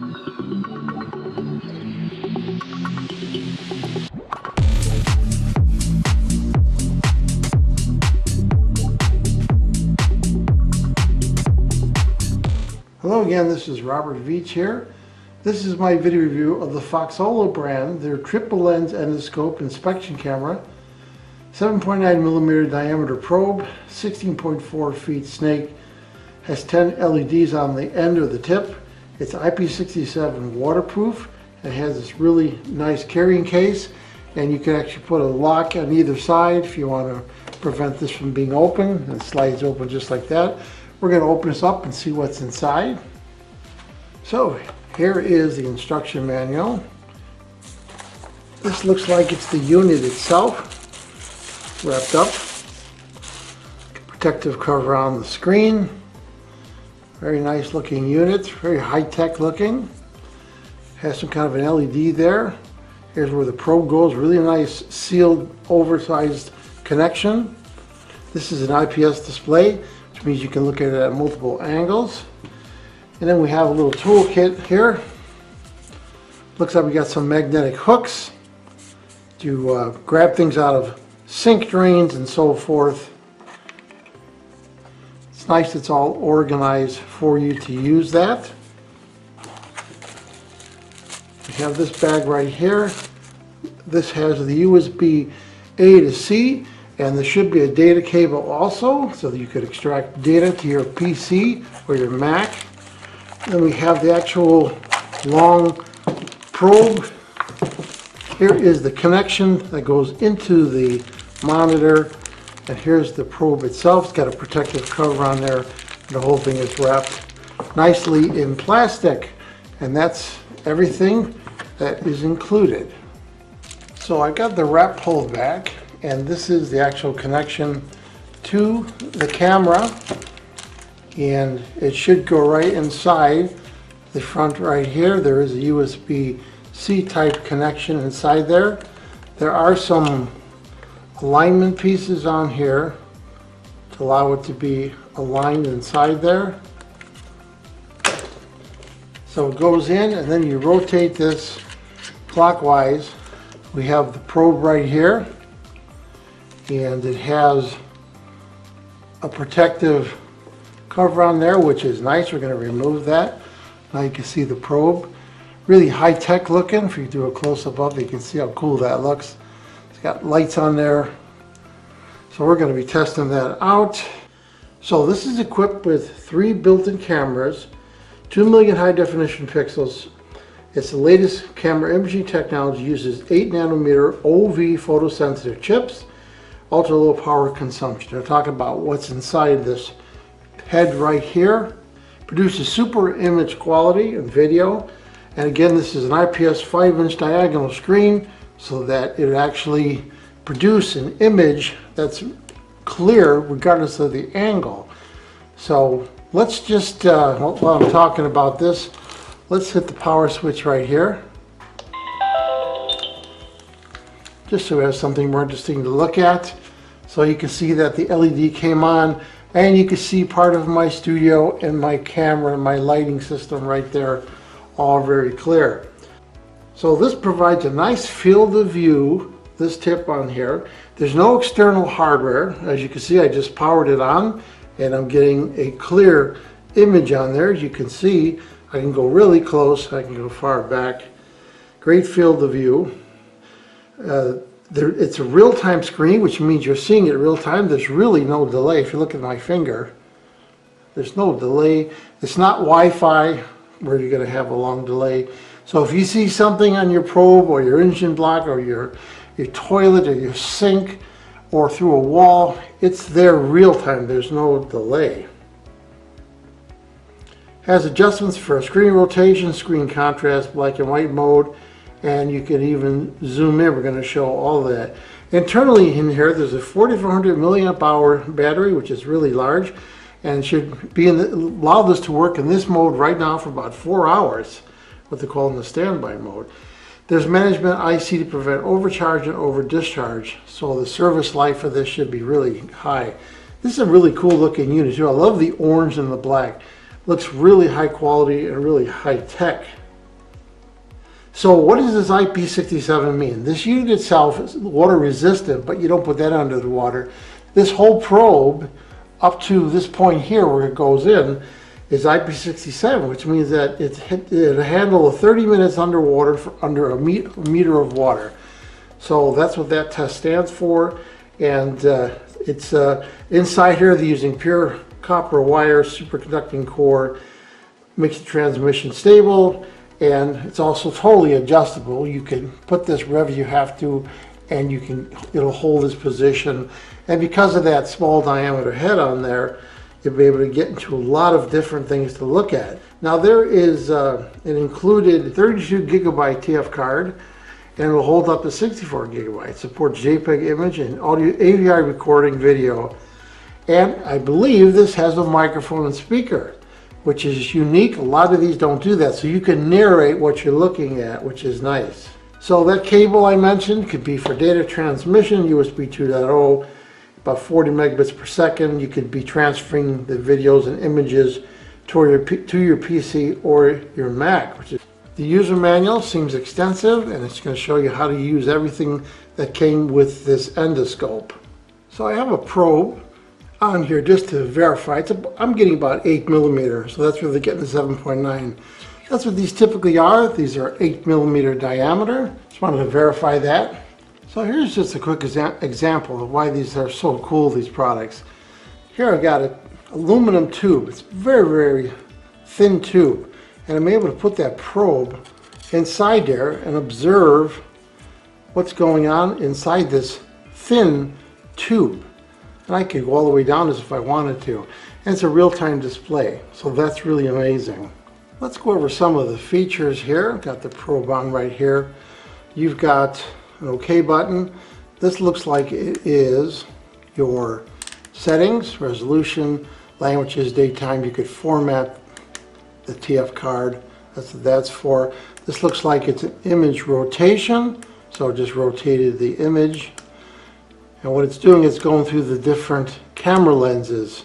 Hello again, this is Robert Veach here. This is my video review of the FOXOLA brand, their triple lens endoscope inspection camera, 7.9mm diameter probe, 16.4 feet snake, has 10 LEDs on the end of the tip. It's IP67 waterproof. It has this really nice carrying case, and you can actually put a lock on either side if you want to prevent this from being open. It slides open just like that. We're going to open this up and see what's inside. So here is the instruction manual. This looks like it's the unit itself, wrapped up. Protective cover on the screen. Very nice looking unit, very high-tech looking. Has some kind of an LED there. Here's where the probe goes, really nice sealed, oversized connection. This is an IPS display, which means you can look at it at multiple angles. And then we have a little toolkit here. Looks like we got some magnetic hooks to grab things out of sink drains and so forth. It's nice it's all organized for you to use that. We have this bag right here. This has the USB A to C, and there should be a data cable also, so that you could extract data to your PC or your Mac. Then we have the actual long probe. Here is the connection that goes into the monitor, and here's the probe itself. It's got a protective cover on there, and the whole thing is wrapped nicely in plastic, and that's everything that is included. So I got the wrap pulled back, and this is the actual connection to the camera, and it should go right inside the front right here. There is a USB-C type connection inside there. There are some alignment pieces on here to allow it to be aligned inside there. So it goes in, and then you rotate this clockwise. We have the probe right here, and it has a protective cover on there, which is nice. We're going to remove that. Now you can see the probe. Really high-tech looking. If you do a close-up of it, you can see how cool that looks. It's got lights on there. So we're going to be testing that out. So this is equipped with 3 built-in cameras, 2 million high-definition pixels. It's the latest camera imaging technology, uses 8 nanometer OV photosensitive chips, ultra-low power consumption. They're talking about what's inside this head right here. Produces super image quality and video, and again, this is an IPS 5-inch diagonal screen, so that it actually produce an image that's clear regardless of the angle. So let's just while I'm talking about this, let's hit the power switch right here, just so we have something more interesting to look at. So you can see that the LED came on, and you can see part of my studio and my camera and my lighting system right there, all very clear. So this provides a nice field of view, this tip on here. There's no external hardware. As you can see, I just powered it on, and I'm getting a clear image on there. As you can see, I can go really close, I can go far back. Great field of view. It's a real-time screen, which means you're seeing it real time. There's really no delay. If you look at my finger, there's no delay. It's not Wi-Fi where you're going to have a long delay. So if you see something on your probe or your engine block or your toilet or your sink or through a wall, it's there real time. There's no delay. Has adjustments for screen rotation, screen contrast, black and white mode, and you can even zoom in. We're going to show all that. Internally in here, there's a 4400 milliamp hour battery, which is really large, and should be allow this to work in this mode right now for about 4 hours, what they call in the standby mode. There's management IC to prevent overcharge and over discharge, so the service life of this should be really high. This is a really cool looking unit too. I love the orange and the black. Looks really high quality and really high tech. So what does this IP67 mean? This unit itself is water resistant, but you don't put that under the water. This whole probe up to this point here where it goes in is IP67, which means that it'll handle 30 minutes underwater for under a meter of water. So that's what that test stands for. And it's inside here they're using pure copper wire, superconducting core, makes the transmission stable. And it's also totally adjustable. You can put this wherever you have to, and it'll hold this position. And because of that small diameter head on there, you'll be able to get into a lot of different things to look at. Now there is an included 32 gigabyte TF card, and it will hold up to 64 gigabytes. Supports JPEG image and audio AVI recording video. And I believe this has a microphone and speaker, which is unique. A lot of these don't do that, so you can narrate what you're looking at, which is nice. So that cable I mentioned could be for data transmission, USB 2.0, about 40 megabits per second. You could be transferring the videos and images to your PC or your Mac. The user manual seems extensive, and it's going to show you how to use everything that came with this endoscope. So I have a probe on here just to verify. I'm getting about 8 millimeters, so that's where they're getting the 7.9. That's what these typically are. These are 8 millimeter diameter. Just wanted to verify that. So here's just a quick example of why these are so cool, these products. Here I've got an aluminum tube. It's very, very thin tube. And I'm able to put that probe inside there and observe what's going on inside this thin tube. And I could go all the way down this if I wanted to. And it's a real-time display, so that's really amazing. Let's go over some of the features here. I've got the probe on right here. You've got an OK button. This looks like it is your settings, resolution, languages, daytime. You could format the TF card. That's what that's for. This looks like it's an image rotation, so it just rotated the image. And what it's doing is going through the different camera lenses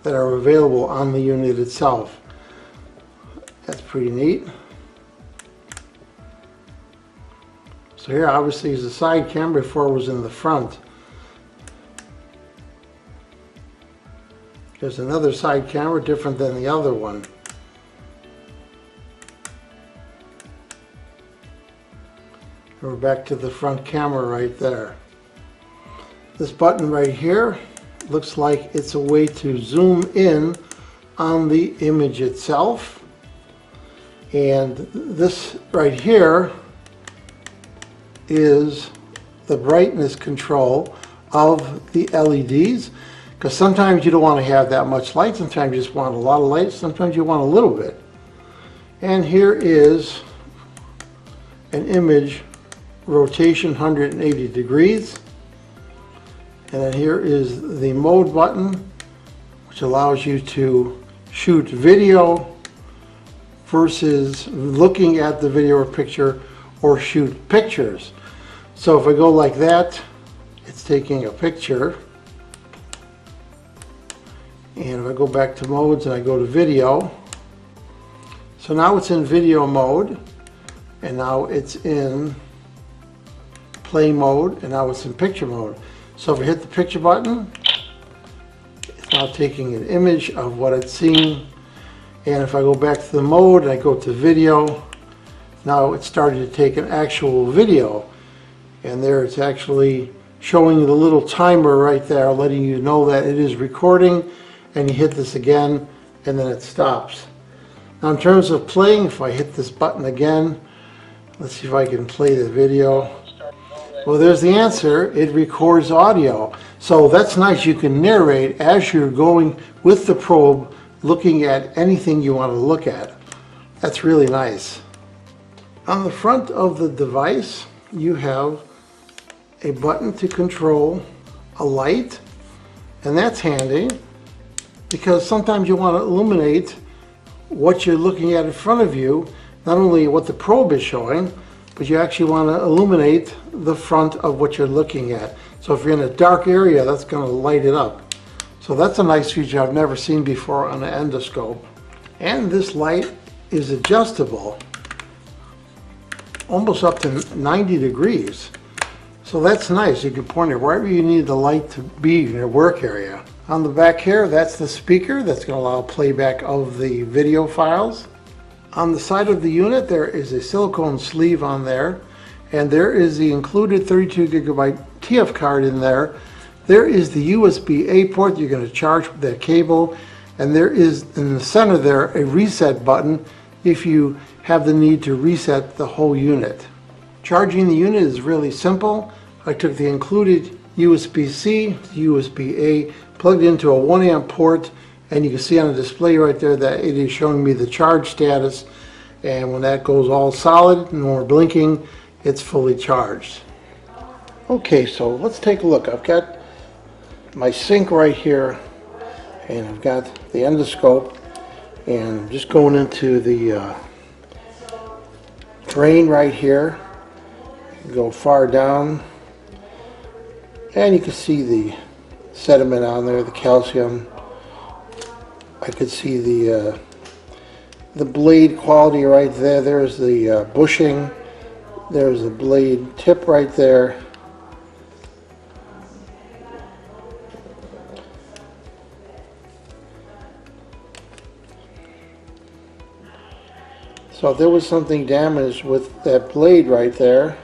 that are available on the unit itself. That's pretty neat. So here obviously is the side camera, before it was in the front. There's another side camera different than the other one. And we're back to the front camera right there. This button right here looks like it's a way to zoom in on the image itself. And this right here is the brightness control of the LEDs, because sometimes you don't want to have that much light, sometimes you just want a lot of light, sometimes you want a little bit. And here is an image rotation 180 degrees. And then here is the mode button, which allows you to shoot video versus looking at the video or picture, or shoot pictures. So if I go like that, it's taking a picture. And if I go back to modes and I go to video, so now it's in video mode, and now it's in play mode, and now it's in picture mode. So if I hit the picture button, it's now taking an image of what it's seeing. And if I go back to the mode and I go to video, now it's starting to take an actual video. And there it's actually showing the little timer right there, letting you know that it is recording. And you hit this again, and then it stops. Now in terms of playing, if I hit this button again, let's see if I can play the video. Well, there's the answer. It records audio. So that's nice. You can narrate as you're going with the probe, looking at anything you want to look at. That's really nice. On the front of the device, you have a button to control a light, and that's handy because sometimes you want to illuminate what you're looking at in front of you, not only what the probe is showing, but you actually want to illuminate the front of what you're looking at. So if you're in a dark area, that's going to light it up. So that's a nice feature I've never seen before on an endoscope. And this light is adjustable. almost up to 90 degrees. So that's nice. You can point it wherever you need the light to be in your work area. On the back here, that's the speaker that's going to allow playback of the video files. On the side of the unit, there is a silicone sleeve on there, and there is the included 32 gigabyte TF card in there. There is the USB-A port you're going to charge with that cable, and there is in the center there a reset button if you have the need to reset the whole unit. Charging the unit is really simple. I took the included USB-C, USB-A, plugged into a 1 amp port, and you can see on the display right there that it is showing me the charge status, and when that goes all solid and when we're blinking, it's fully charged. Okay, so let's take a look. I've got my sink right here, and I've got the endoscope, and I'm just going into the drain right here. Go far down, and you can see the sediment on there, the calcium. I could see the blade quality right there. There's the bushing. There's the blade tip right there. So if there was something damaged with that blade right there,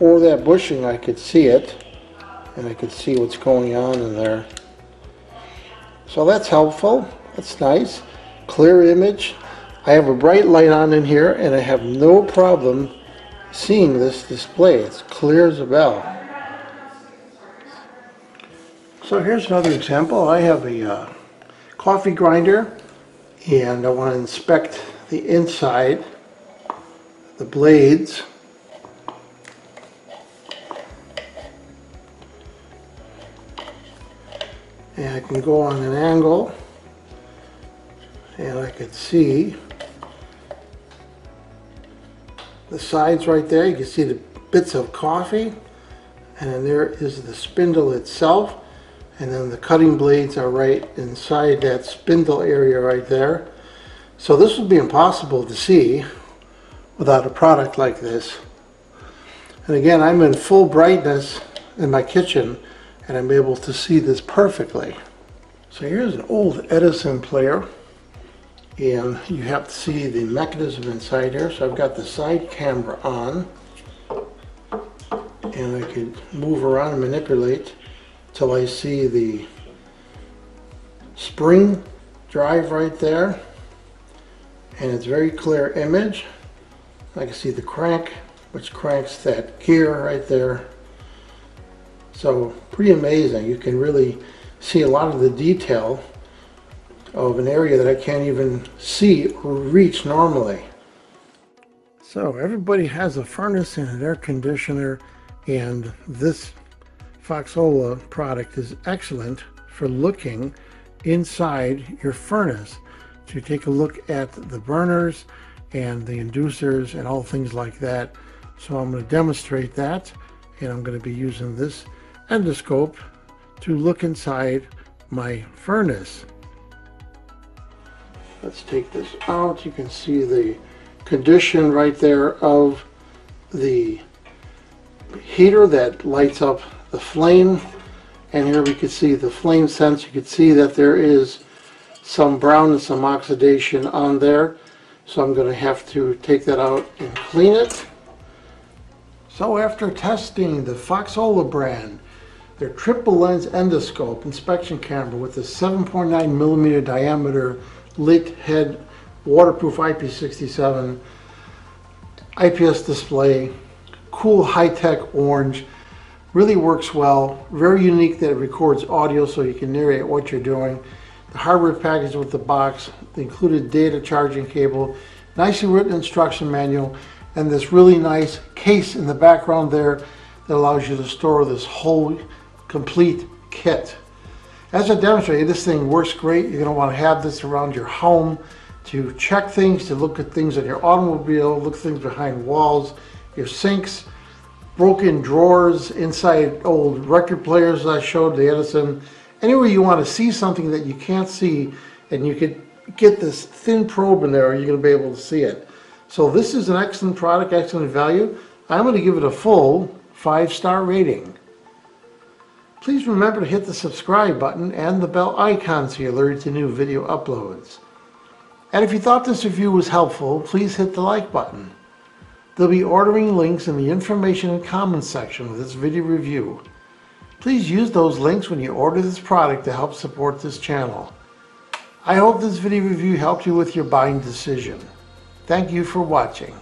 or that bushing, I could see it, and I could see what's going on in there. So that's helpful. That's nice. Clear image. I have a bright light on in here, and I have no problem seeing this display. It's clear as a bell. So here's another example. I have a coffee grinder, and I want to inspect the inside, the blades. And I can go on an angle, and I can see the sides right there. You can see the bits of coffee, and then there is the spindle itself, and then the cutting blades are right inside that spindle area right there. So this would be impossible to see without a product like this. And again, I'm in full brightness in my kitchen, and I'm able to see this perfectly. So here's an old Edison player, and you have to see the mechanism inside here. So I've got the side camera on, and I can move around and manipulate till I see the spring drive right there, and it's very clear image. I can see the crank, which cranks that gear right there. So pretty amazing. You can really see a lot of the detail of an area that I can't even see or reach normally. So everybody has a furnace and an air conditioner, and this FOXOLA product is excellent for looking inside your furnace to take a look at the burners and the inducers and all things like that. So I'm going to demonstrate that, and I'm going to be using this endoscope to look inside my furnace. Let's take this out. You can see the condition right there of the heater that lights up the flame, and here we can see the flame sense. You can see that there is some brown and some oxidation on there, so I'm going to have to take that out and clean it. So after testing the FOXOLA brand, their triple lens endoscope inspection camera with a 7.9 millimeter diameter lit head, waterproof IP67 IPS display, cool high-tech orange, really works well. Very unique that it records audio so you can narrate what you're doing. The hardware package with the box, the included data charging cable, nicely written instruction manual, and this really nice case in the background there that allows you to store this whole complete kit. As I demonstrated, this thing works great. You're going to want to have this around your home to check things, to look at things in your automobile, look things behind walls, your sinks, broken drawers, inside old record players that I showed, the Edison. Anywhere you want to see something that you can't see, and you could get this thin probe in there, you're going to be able to see it. So this is an excellent product, excellent value. I'm going to give it a full 5-star rating. Please remember to hit the subscribe button and the bell icon so you're alerted to new video uploads. And if you thought this review was helpful, please hit the like button. There'll be ordering links in the information and comments section of this video review. Please use those links when you order this product to help support this channel. I hope this video review helped you with your buying decision. Thank you for watching.